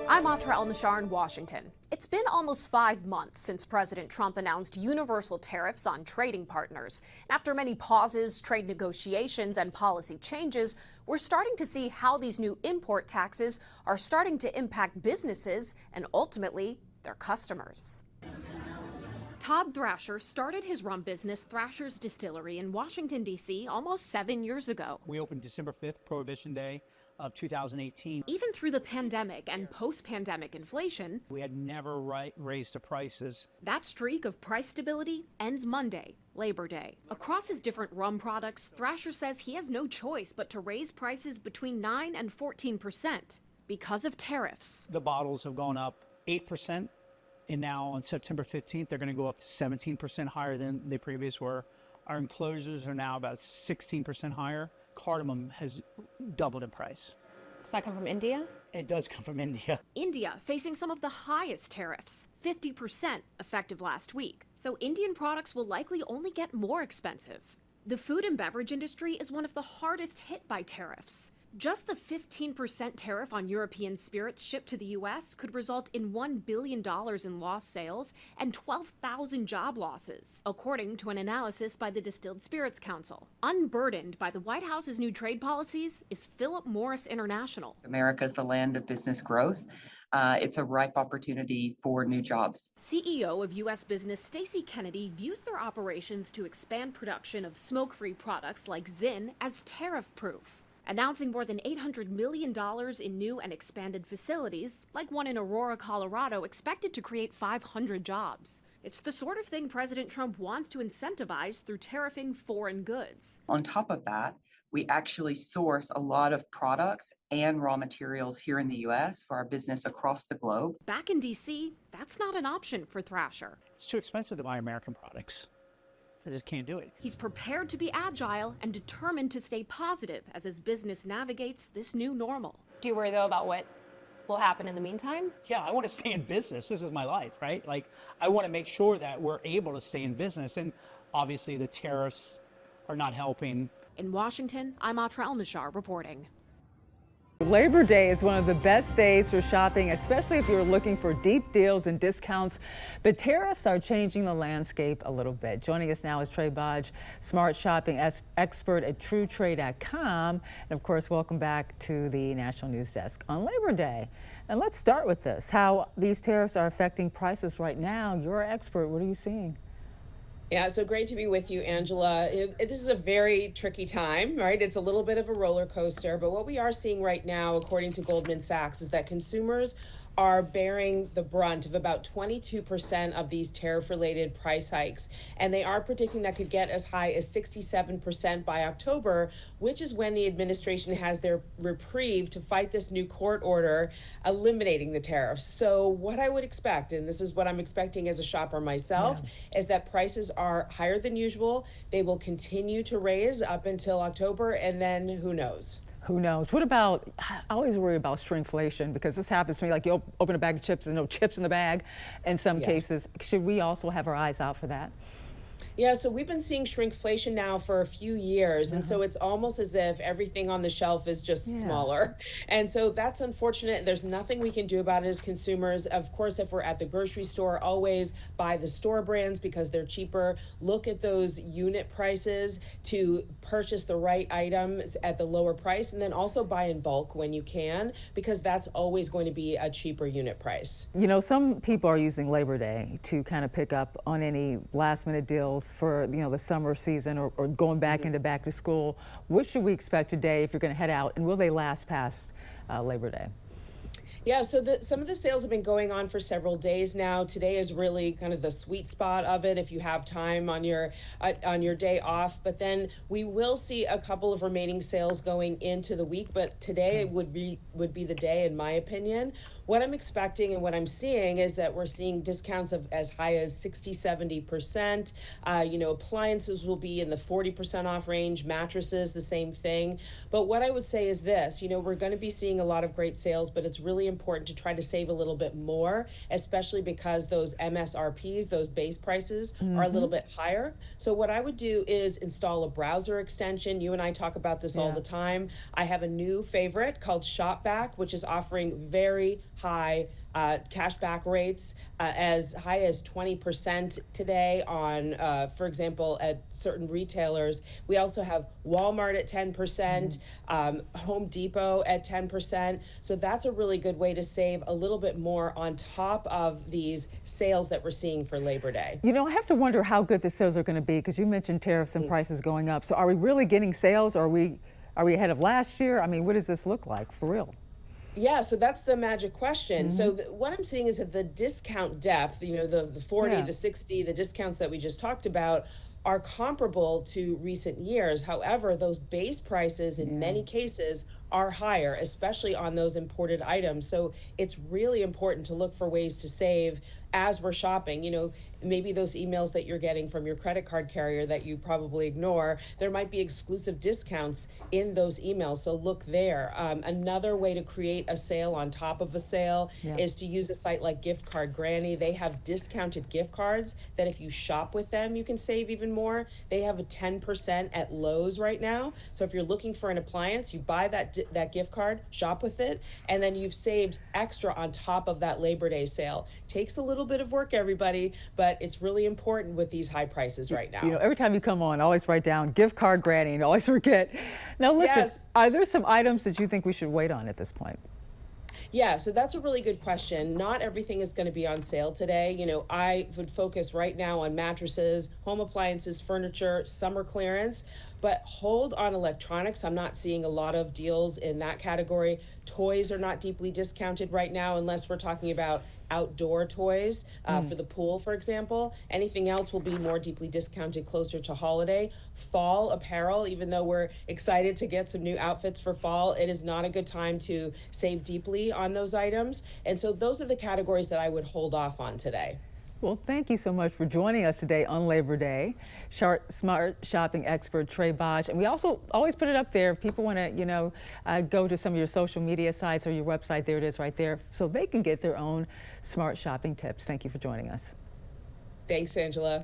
I'm Trae in Washington. It's been almost 5 months since President Trump announced universal tariffs on trading partners. After many pauses, trade negotiations, and policy changes, we're starting to see how these new import taxes are starting to impact businesses and ultimately their customers. Todd Thrasher started his rum business, Thrasher's Distillery, in Washington, D.C. almost 7 years ago. We opened December 5th, Prohibition Day of 2018. Even through the pandemic and post-pandemic inflation, we had never raised the prices. That streak of price stability ends Monday, Labor Day. Across his different rum products, Thrasher says he has no choice but to raise prices between 9 and 14% because of tariffs. The bottles have gone up 8%, and now on September 15th, they're going to go up to 17% higher than they previous were. Our enclosures are now about 16% higher. Cardamom has doubled in price. Does that come from India? It does come from India. India facing some of the highest tariffs, 50% effective last week. So Indian products will likely only get more expensive. The food and beverage industry is one of the hardest hit by tariffs. Just the 15% tariff on European spirits shipped to the U.S. could result in $1 billion in lost sales and 12,000 job losses, according to an analysis by the Distilled Spirits Council. Unburdened by the White House's new trade policies is Philip Morris International. America's the land of business growth. It's a ripe opportunity for new jobs. CEO of U.S. business Stacey Kennedy views their operations to expand production of smoke-free products like Zyn as tariff-proof, announcing more than $800 million in new and expanded facilities, like one in Aurora, Colorado, expected to create 500 jobs. It's the sort of thing President Trump wants to incentivize through tariffing foreign goods. On top of that, we actually source a lot of products and raw materials here in the U.S. for our business across the globe. Back in D.C., that's not an option for Thrasher. It's too expensive to buy American products. I just can't do it. He's prepared to be agile and determined to stay positive as his business navigates this new normal. Do you worry, though, about what will happen in the meantime? Yeah, I want to stay in business. This is my life, right? Like, I want to make sure that we're able to stay in business. And obviously, the tariffs are not helping. In Washington, I'm Trae reporting. Labor Day is one of the best days for shopping, especially if you're looking for deep deals and discounts. But tariffs are changing the landscape a little bit. Joining us now is Trae Bodge, smart shopping expert at TrueTrade.com. And of course, welcome back to the National News Desk on Labor Day. And let's start with this, how these tariffs are affecting prices right now. You're an expert. What are you seeing? Yeah, so great to be with you, Angela. This is a very tricky time, right? It's a little bit of a roller coaster, but what we are seeing right now, according to Goldman Sachs, is that consumers are bearing the brunt of about 22% of these tariff-related price hikes. And they are predicting that could get as high as 67% by October, which is when the administration has their reprieve to fight this new court order eliminating the tariffs. So what I would expect, and this is what I'm expecting as a shopper myself, is that prices are higher than usual. They will continue to raise up until October, and then who knows? Who knows? What about, I always worry about shrinkflation because this happens to me, like you open a bag of chips, there's no chips in the bag in some cases. Should we also have our eyes out for that? Yeah, so we've been seeing shrinkflation now for a few years, and so it's almost as if everything on the shelf is just smaller. And so that's unfortunate. There's nothing we can do about it as consumers. Of course, if we're at the grocery store, always buy the store brands because they're cheaper. Look at those unit prices to purchase the right items at the lower price, and then also buy in bulk when you can, because that's always going to be a cheaper unit price. You know, some people are using Labor Day to kind of pick up on any last minute deals for, you know, the summer season or going back into back to school. What should we expect today if you're going to head out, and will they last past Labor Day? Yeah, so some of the sales have been going on for several days now. Today is really kind of the sweet spot of it if you have time on your day off. But then we will see a couple of remaining sales going into the week. But today would be the day, in my opinion. What I'm expecting and what I'm seeing is that we're seeing discounts of as high as 60-70%. Appliances will be in the 40% off range. Mattresses, the same thing. But what I would say is this: we're going to be seeing a lot of great sales, but it's really important to try to save a little bit more, especially because those MSRPs, those base prices, are a little bit higher. So what I would do is install a browser extension. You and I talk about this all the time. I have a new favorite called Shopback, which is offering very high cashback rates, as high as 20% today on, for example, at certain retailers. We also have Walmart at 10%, Home Depot at 10%. So that's a really good way to save a little bit more on top of these sales that we're seeing for Labor Day. You know, I have to wonder how good the sales are going to be, because you mentioned tariffs and prices going up. So are we really getting sales? Or are we ahead of last year? I mean, what does this look like for real? Yeah, so that's the magic question. So what I'm seeing is that the discount depth, you know, the 40, the 60, the discounts that we just talked about are comparable to recent years. However, those base prices in many cases are higher, especially on those imported items. So it's really important to look for ways to save as we're shopping. You know, maybe those emails that you're getting from your credit card carrier that you probably ignore, there might be exclusive discounts in those emails. So look there. Another way to create a sale on top of a sale is to use a site like Gift Card Granny. They have discounted gift cards that if you shop with them, you can save even more. They have a 10% at Lowe's right now. So if you're looking for an appliance, you buy that gift card, shop with it, and then you've saved extra on top of that Labor Day sale. Takes a little bit of work, everybody, but it's really important with these high prices right now. You know, every time you come on, I always write down Gift Card Granny and always forget. Now listen, are there some items that you think we should wait on at this point? Yeah, so that's a really good question. Not everything is going to be on sale today. You know, I would focus right now on mattresses, home appliances, furniture, summer clearance, but hold on electronics. I'm not seeing a lot of deals in that category. Toys are not deeply discounted right now, unless we're talking about outdoor toys for the pool, for example. Anything else will be more deeply discounted closer to holiday. Fall apparel, even though we're excited to get some new outfits for fall, it is not a good time to save deeply on those items. And so those are the categories that I would hold off on today. Well, thank you so much for joining us today on Labor Day. Smart shopping expert Trae Bodge. And we also always put it up there. If people want to, you know, go to some of your social media sites or your website, there it is right there, so they can get their own smart shopping tips. Thank you for joining us. Thanks, Angela.